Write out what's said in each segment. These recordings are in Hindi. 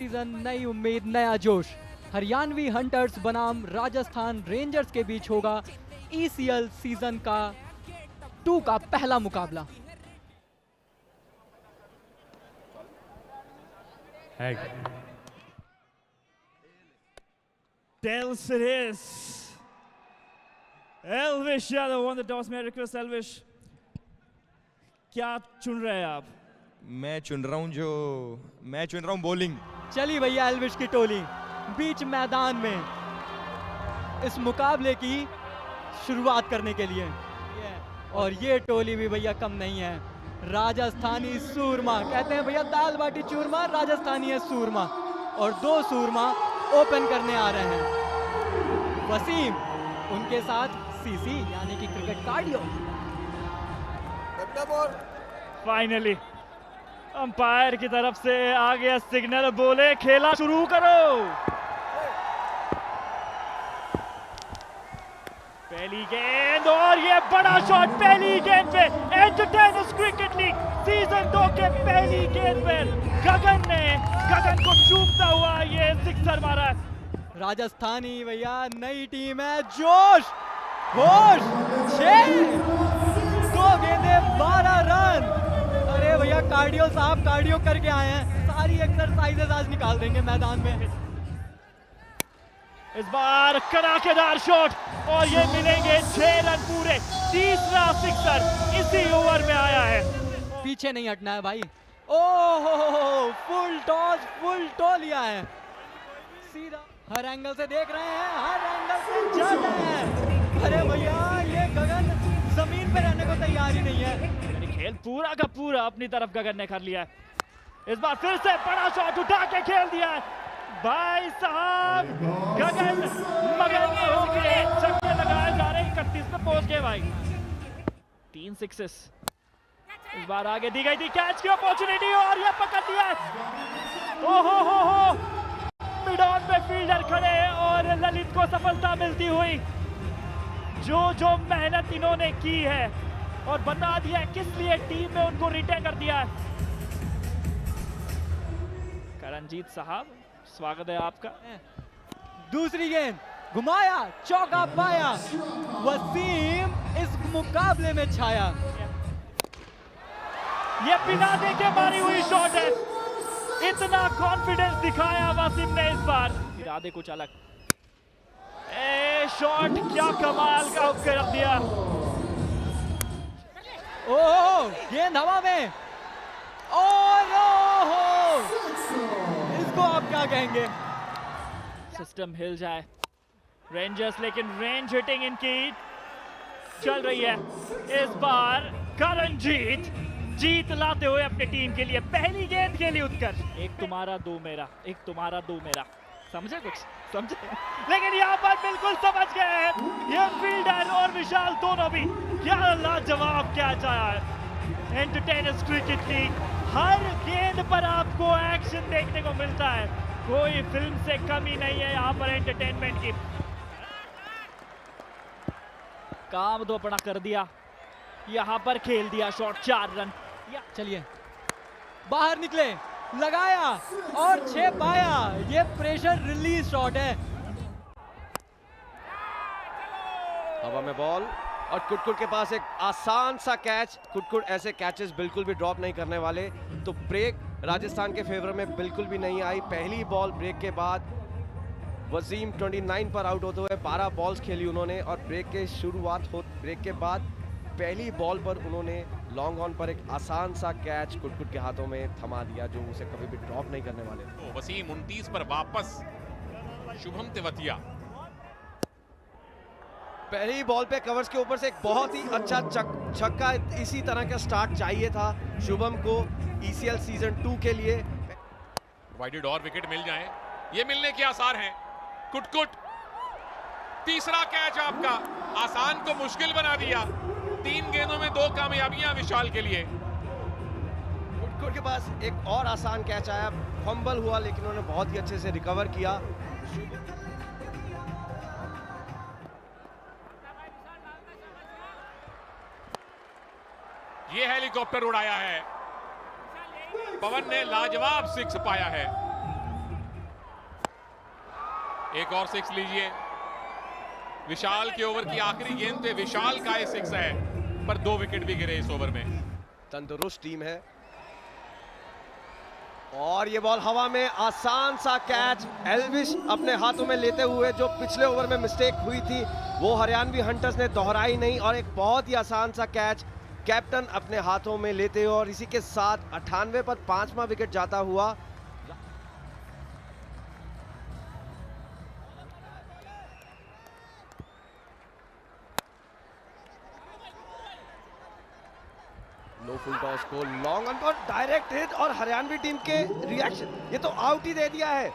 सीजन, नई उम्मीद, नया जोश। हरियाणवी हंटर्स बनाम राजस्थान रेंजर्स के बीच होगा ECL सीजन का 2 का पहला मुकाबला। Del Ciris. Elvish Yadav on the toss. May I request Elvish? क्या चुन रहे हैं आप? मैं चुन रहा हूँ बॉलिंग। चली भैया एल्विश की टोली बीच मैदान में इस मुकाबले की शुरुआत करने के लिए, और ये टोली भी भैया कम नहीं है। राजस्थानी सूरमा, कहते हैं भैया दाल बाटी चूरमा, राजस्थानी है सूरमा, और 2 सूरमा ओपन करने आ रहे हैं। वसीम, उनके साथ सीसी यानी कि क्रिकेट कार्डियो। फाइनली अंपायर की तरफ से आ गया सिग्नल, बोले खेला शुरू करो। पहली गेंद और ये बड़ा शॉट पहली गेंद पे। एंटरटेनर्स क्रिकेट लीग सीजन 2 के पहली गेंद पे गगन को चूमता हुआ ये सिक्सर मारा। राजस्थानी भैया नई टीम है, जोश होश 6 2 गेंदे 12 रन। अरे भैया कार्डियो साहब कार्डियो करके आए हैं, सारी एक्सरसाइजेस आज निकाल देंगे मैदान में। इस बार कड़ाकेदार शॉट और ये मिलेंगे 6 रन पूरे। तीसरा सिक्सर इसी ओवर में आया है। पीछे नहीं हटना है भाई। ओहो, फुल टॉस फुल टॉ लिया है, सीधा हर एंगल से देख रहे हैं, हर एंगल से जा रहे हैं। अरे भैया ये गगन जमीन पे रहने को तैयार ही नहीं है। खेल पूरा का पूरा अपनी तरफ गगन ने कर लिया है। इस बार फिर से बड़ा शॉट उठा के खेल दिया है भाई साहब। गगन मगन छक्के लगाए जा रहे हैं, 31 पे पहुंच गए भाई। 3 सिक्सेस इस बार आगे दी गई थी, कैच की अपॉर्चुनिटी और ये पकड़ दिया है। ओहो मिड ऑन पे फील्डर खड़े और ललित को सफलता मिलती हुई। जो मेहनत इन्होंने की है और बता दिया है किस लिए टीम में उनको रिटेन कर दिया है। करणजीत साहब स्वागत है आपका। दूसरी गेंद घुमाया, चौका पाया, वसीम इस मुकाबले में छाया। ये बिना देखे मारी हुई शॉट है, इतना कॉन्फिडेंस दिखाया वसीम ने इस बार। इरादे कुछ अलग, शॉट क्या कमाल का कर दिया। ओह गेंद हवा में, और ओहो इसको आप क्या कहेंगे? सिस्टम हिल जाए रेंजर्स, लेकिन रेंज हिटिंग इनकी चल रही है। इस बार करणजीत जीत लाते हुए अपनी टीम के लिए पहली गेंद के लिए उत्कर्ष। एक तुम्हारा 2 मेरा, एक तुम्हारा 2 मेरा, समझे कुछ समझे? लेकिन यहाँ पर बिल्कुल समझ गए हैं ये फील्डर और विशाल दोनों भी। क्या लाजवाब कैच आया है। एंटरटेनर्स क्रिकेट लीग, हर गेंद पर आपको एक्शन देखने को मिलता है, कोई फिल्म से कमी नहीं है यहाँ पर एंटरटेनमेंट की। काम तो अपना कर दिया, यहाँ पर खेल दिया शॉट, 4 रन। चलिए बाहर निकले, लगाया और 6 पाया। ये प्रेशर रिलीज शॉट है। हवा में बॉल और कुटकुट के पास एक आसान सा कैच। कुटकुट ऐसे कैचेस बिल्कुल भी ड्रॉप नहीं करने वाले, तो ब्रेक राजस्थान के फेवर में बिल्कुल भी नहीं आई। पहली बॉल ब्रेक के बाद वसीम 29 पर आउट होते हुए 12 बॉल्स खेली उन्होंने, और ब्रेक के बाद पहली बॉल पर उन्होंने लॉन्ग ऑन पर एक आसान सा कैच कुटकुट के हाथों में थमा दिया, जो उसे कभी भी ड्रॉप नहीं करने वाले। वसीम 29 पर वापस, शुभम तेवतिया पहली बॉल पे कवर्स के ऊपर से एक बहुत ही अच्छा छक्का। इसी तरह का स्टार्ट चाहिए था शुभम को ECL सीजन 2 के लिए। प्रोवाइडेड और विकेट मिल जाए, ये मिलने के आसार हैं। कुटकुट तीसरा कैच आपका, आसान को मुश्किल बना दिया। 3 गेंदों में 2 कामयाबियां विशाल के लिए। कुटकुट के पास एक और आसान कैच आया, फंबल हुआ, लेकिन उन्होंने बहुत ही अच्छे से रिकवर किया। ये हेलीकॉप्टर उड़ाया है, पवन ने लाजवाब 6 पाया है। एक और 6 लीजिए। विशाल के ओवर की आखिरी गेंद पे विशाल का ये 6 है, पर 2 विकेट भी गिरे इस ओवर में। तंदुरुस्त टीम है। और ये बॉल हवा में, आसान सा कैच। एल्विश अपने हाथों में लेते हुए, जो पिछले ओवर में मिस्टेक हुई थी वो हरियाणवी हंटर्स ने दोहराई नहीं, और एक बहुत ही आसान सा कैच कैप्टन अपने हाथों में लेते हुए, और इसी के साथ 98 पर 5वां विकेट जाता हुआ। नो फुल टॉस को लॉन्ग ऑन पर डायरेक्ट हिट, और हरियाणवी टीम के रिएक्शन, ये तो आउट ही दे दिया है।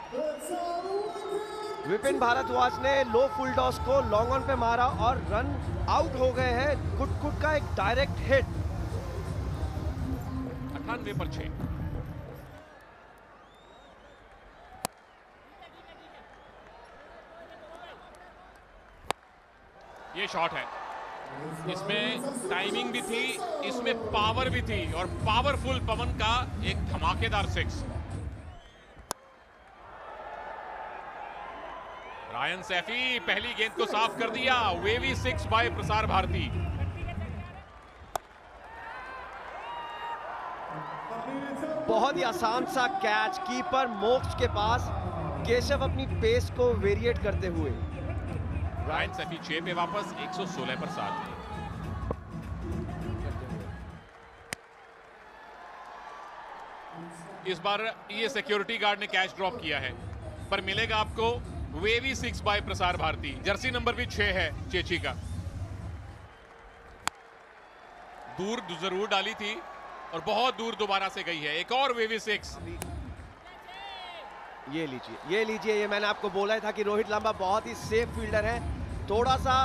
विपिन भारद्वाज ने लो फुल टॉस को लॉन्ग ऑन पे मारा और रन आउट हो गए हैं। कुट का एक डायरेक्ट हिट। 98 पर 6। ये शॉट है, इसमें टाइमिंग भी थी, इसमें पावर भी थी, और पावरफुल पवन का एक धमाकेदार 6। रायन सैफी पहली गेंद को साफ कर दिया। Wavy 6 bye Prasar Bharati. बहुत ही आसान सा कैच, कीपर मोक्ष के पास। केशव अपनी पेस को वेरिएट करते हुए। रायन सैफी 6 पे वापस, 116 पर 7। इस बार ये सिक्योरिटी गार्ड ने कैच ड्रॉप किया है, पर मिलेगा आपको wavy 6 bye Prasar Bharati. Jersey number भी 6 है चेची का। दूर जरूर डाली थी और बहुत दूर दोबारा से गई है। एक और वेवी 6। ये लीजिए, ये मैंने आपको बोला था कि रोहित लांबा बहुत ही सेफ फील्डर है। थोड़ा सा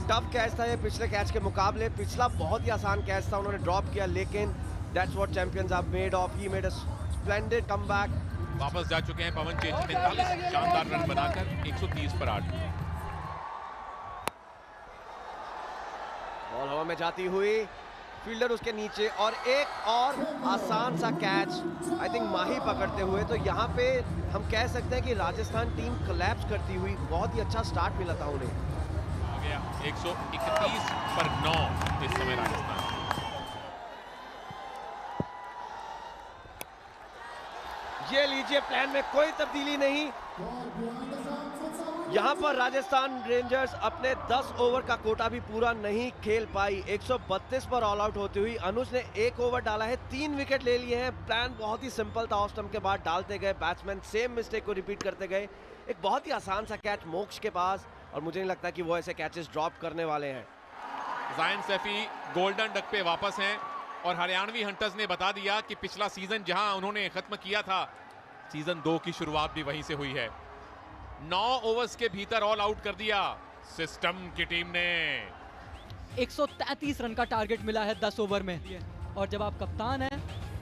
टफ कैच था ये पिछले कैच के मुकाबले। पिछला बहुत ही आसान कैच था, उन्होंने ड्रॉप किया, लेकिन that's what champions are made of. He made a splendid comeback. वापस जा चुके हैं पवन चेची, 45 शानदार रन बनाकर 130 पर 8। बॉल हवा में जाती हुई, फील्डर उसके नीचे, और एक और आसान सा कैच आई थिंक माही पकड़ते हुए। तो यहाँ पे हम कह सकते हैं कि राजस्थान टीम कोलैप्स करती हुई, बहुत ही अच्छा स्टार्ट मिला था उन्हें। आ गया 131 पर 9 इस समय राजस्थान। ये लीजिए, प्लान में कोई तब्दीली नहीं। यहां पर राजस्थान रेंजर्स अपने 10 ओवर का कोटा भी पूरा नहीं खेल पाई। 132 पर ऑल आउट होती हुई अनुज ने 1 ओवर डाला है, 3 विकेट ले लिए हैं। प्लान बहुत ही सिंपल था, ऑफ स्टंप के बाद डालते गए, बैट्समैन सेम मिस्टेक को रिपीट करते गए। एक बहुत ही आसान सा कैच मोक्ष के पास, और मुझे नहीं लगता कि वो ऐसे कैचेस ड्रॉप करने वाले हैं। जायन सैफी गोल्डन डक पे वापस हैं, और हरियाणवी हंटर्स ने बता दिया कि पिछला सीजन जहां उन्होंने खत्म किया था, सीजन 2 की शुरुआत भी वहीं से हुई है। 9 ओवर्स के भीतर ऑल आउट कर दिया सिस्टम की टीम ने। 133 रन का टारगेट मिला है 10 ओवर में, और जब आप कप्तान हैं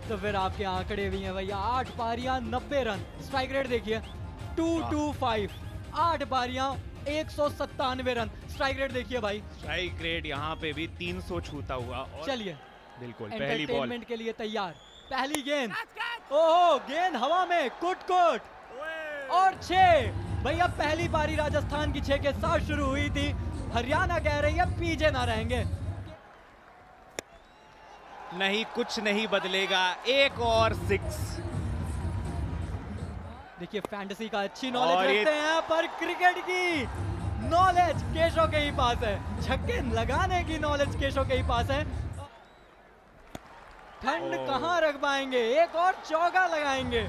तो फिर आपके आंकड़े भी हैं भैया। 8 पारियां 90 रन। स्ट्राइक रेट देखिए 225। 8 पारियां 197 रन। स्ट्राइक रेट देखिए भाई। स्ट्राइक रेट यहाँ पे भी 300 छूता हुआ। और चलिए बिल्कुल पहली बॉल एंटरटेनमेंट के लिए तैयार। पहली गेंद, ओहो, गेंद हवा में, कुट और 6। भैया पहली पारी राजस्थान की 6 के साथ शुरू हुई थी। हरियाणा कह रही है पीछे ना रहेंगे। नहीं, कुछ नहीं बदलेगा। एक और 6। देखिए फैंटेसी का अच्छी नॉलेज रखते हैं, पर क्रिकेट की नॉलेज केशव के ही पास है। छक्के लगाने की नॉलेज केशव के ही पास है। ठंड कहां रख पाएंगे, एक और चौका लगाएंगे।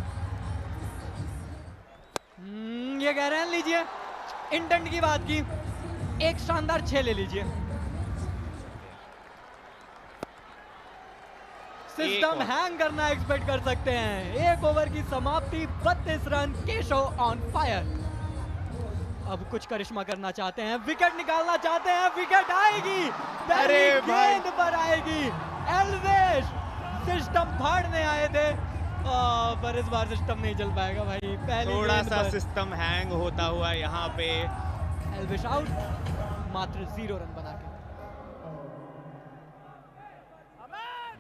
ये कह रहे हैं लीजिए, इंटेंट की बात की, एक शानदार 6 ले लीजिए। सिस्टम हैंग करना एक्सपेक्ट कर सकते हैं। 1 ओवर की समाप्ति, 32 रन, केशव ऑन फायर। अब कुछ करिश्मा करना चाहते हैं, विकेट निकालना चाहते हैं, विकेट आएगी, पहली गेंद पर आएगी। एल्वेश सिस्टम फाड़ने आए थे, पर इस बार सिस्टम नहीं चल पाएगा भाई। पहली थोड़ा सा सिस्टम हैंग होता हुआ यहाँ पे। एल्वेश आउट, मात्र 0 रन बना के।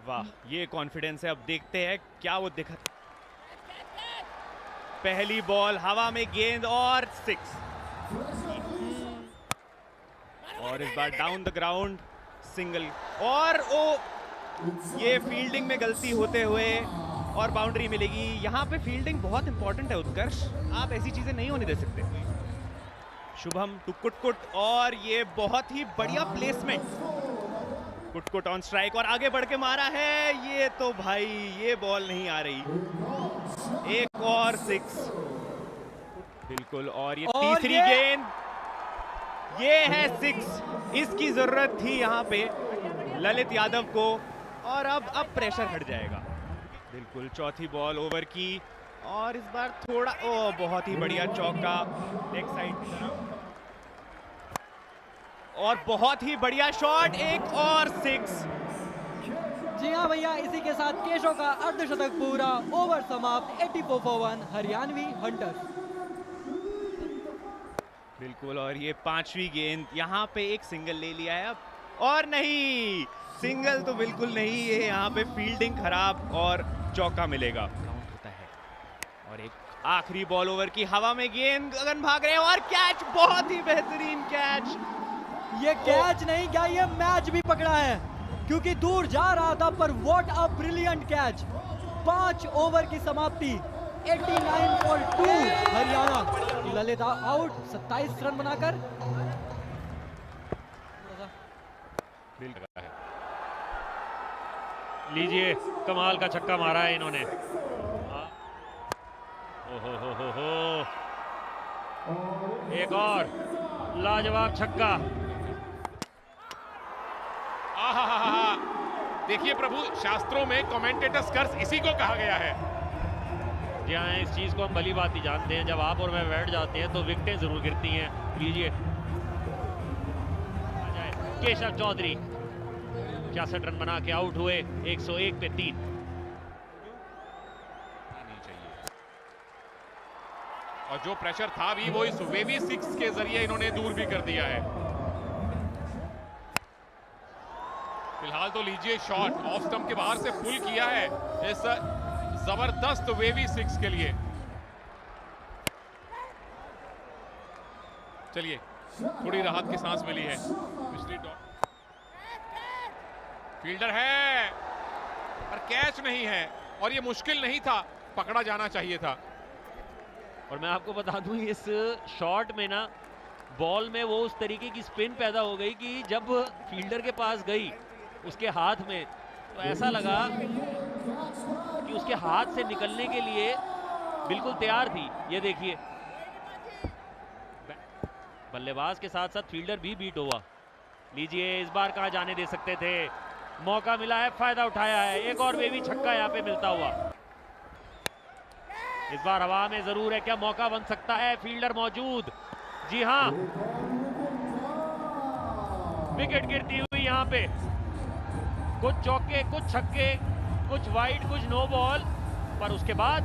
वाह, ये कॉन्फिडेंस है। अब देखते हैं क्या वो दिखा। पहली बॉल हवा में, गेंद और 6। और इस बार डाउन द ग्राउंड सिंगल, और ओ ये फील्डिंग में गलती होते हुए और बाउंड्री मिलेगी। यहाँ पे फील्डिंग बहुत इंपॉर्टेंट है उत्कर्ष, आप ऐसी चीजें नहीं होने दे सकते। शुभम टू कुटकुट, और ये बहुत ही बढ़िया प्लेसमेंट, कुटकुट ऑन स्ट्राइक और आगे बढ़ के मारा है। ये तो भाई ये बॉल नहीं आ रही, एक और 6 बिल्कुल। और ये तीसरी गेंद, ये है 6, इसकी जरूरत थी यहाँ पे ललित यादव को, और अब प्रेशर हट जाएगा बिल्कुल। चौथी बॉल ओवर की, और इस बार थोड़ा बहुत ही बढ़िया चौका लेग साइड की तरफ, और बहुत ही बढ़िया शॉट, एक और 6। जी हाँ भैया, इसी के साथ केशव का अर्धशतक पूरा, ओवर समाप्त, 84 for 1 हरियाणवी हंटर्स। बिल्कुल, और ये 5वीं गेंद, यहाँ पे एक सिंगल ले लिया है अब, और नहीं सिंगल तो बिल्कुल नहीं है, यहाँ पे फील्डिंग खराब और चौका मिलेगा, काउंट होता है। और एक आखिरी बॉल ओवर की, हवा में गेंद, गगन भाग रहे हैं और कैच, बहुत ही बेहतरीन कैच। ये कैच नहीं क्या, ये मैच भी पकड़ा है, क्योंकि दूर जा रहा था, पर what a brilliant catch. 5 over की समाप्ति, 89 for 2 Haryana. Lalita out 27 run बनाकर। लीजिए, कमाल का छक्का मारा है इन्होंने। हो। एक और लाजवाब छक्का। आहा, देखिए प्रभु, शास्त्रों में कमेंटेटर्स कर्स इसी को कहा गया है। जी हाँ, इस चीज को हम भली बात ही जानते हैं, जब आप और मैं बैठ जाते हैं तो विकेटें जरूर गिरती हैं। लीजिए, केशव चौधरी 66 रन बना के आउट हुए, 101 पे 3। नहीं चाहिए, और जो प्रेशर था भी वो इस वेवी 6 के जरिए इन्होंने दूर भी कर दिया है। फिलहाल तो लीजिए, शॉट ऑफ स्टंप के बाहर से पुल किया है इस जबरदस्त वेवी 6 के लिए। चलिए, थोड़ी राहत की सांस मिली है। पिछली फील्डर है पर कैच नहीं है, और ये मुश्किल नहीं था, पकड़ा जाना चाहिए था। और मैं आपको बता दूं, इस शॉट में ना बॉल में वो उस तरीके की स्पिन पैदा हो गई कि जब फील्डर के पास गई उसके हाथ में, तो ऐसा लगा कि उसके हाथ से निकलने के लिए बिल्कुल तैयार थी। ये देखिए, बल्लेबाज के साथ साथ फील्डर भी बीट हुआ। लीजिए, इस बार कहां जाने दे सकते थे, मौका मिला है, फायदा उठाया है। एक और बेबी छक्का यहाँ पे मिलता हुआ। इस बार हवा में जरूर है, क्या मौका बन सकता है, फील्डर मौजूद। जी हाँ, विकेट गिरती हुई यहाँ पे, कुछ चौके, कुछ छक्के, कुछ वाइड, कुछ नो बॉल, पर उसके बाद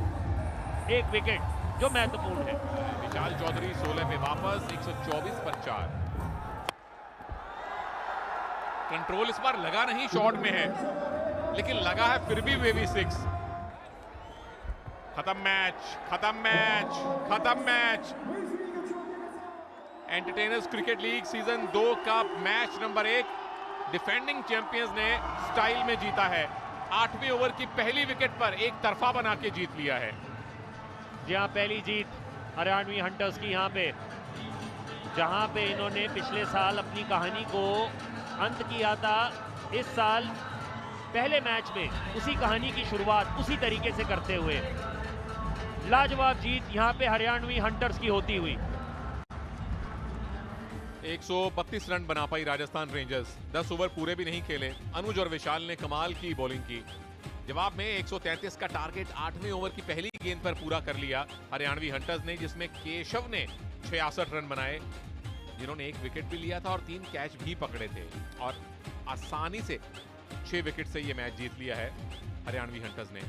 एक विकेट जो महत्वपूर्ण है। विशाल चौधरी 16 पे वापस, 124 पर 4। कंट्रोल इस बार लगा नहीं शॉट में है, लेकिन लगा है फिर भी वेवी 6। खत्म मैच, खत्म मैच, खत्म match. Entertainers cricket league season 2 का मैच नंबर 1 डिफेंडिंग चैंपियंस ने स्टाइल में जीता है। 8वें ओवर की पहली विकेट पर एक तरफा बना के जीत लिया है। जी हाँ, पहली जीत हरियाणवी हंटर्स की यहाँ पे, जहाँ पे इन्होंने पिछले साल अपनी कहानी को अंत किया था। इस साल पहले मैच में उसी कहानी की शुरुआत उसी तरीके से करते हुए लाजवाब जीत यहाँ पे हरियाणवी हंटर्स की होती हुई। 132 रन बना पाई राजस्थान रेंजर्स। 10 ओवर पूरे भी नहीं खेले। अनुज और विशाल ने कमाल की बॉलिंग की। जवाब में 133 का टारगेट 8वें ओवर की पहली गेंद पर पूरा कर लिया हरियाणवी हंटर्स ने, जिसमें केशव ने 66 रन बनाए, जिन्होंने 1 विकेट भी लिया था और 3 कैच भी पकड़े थे, और आसानी से 6 विकेट से ये मैच जीत लिया है हरियाणवी हंटर्स ने।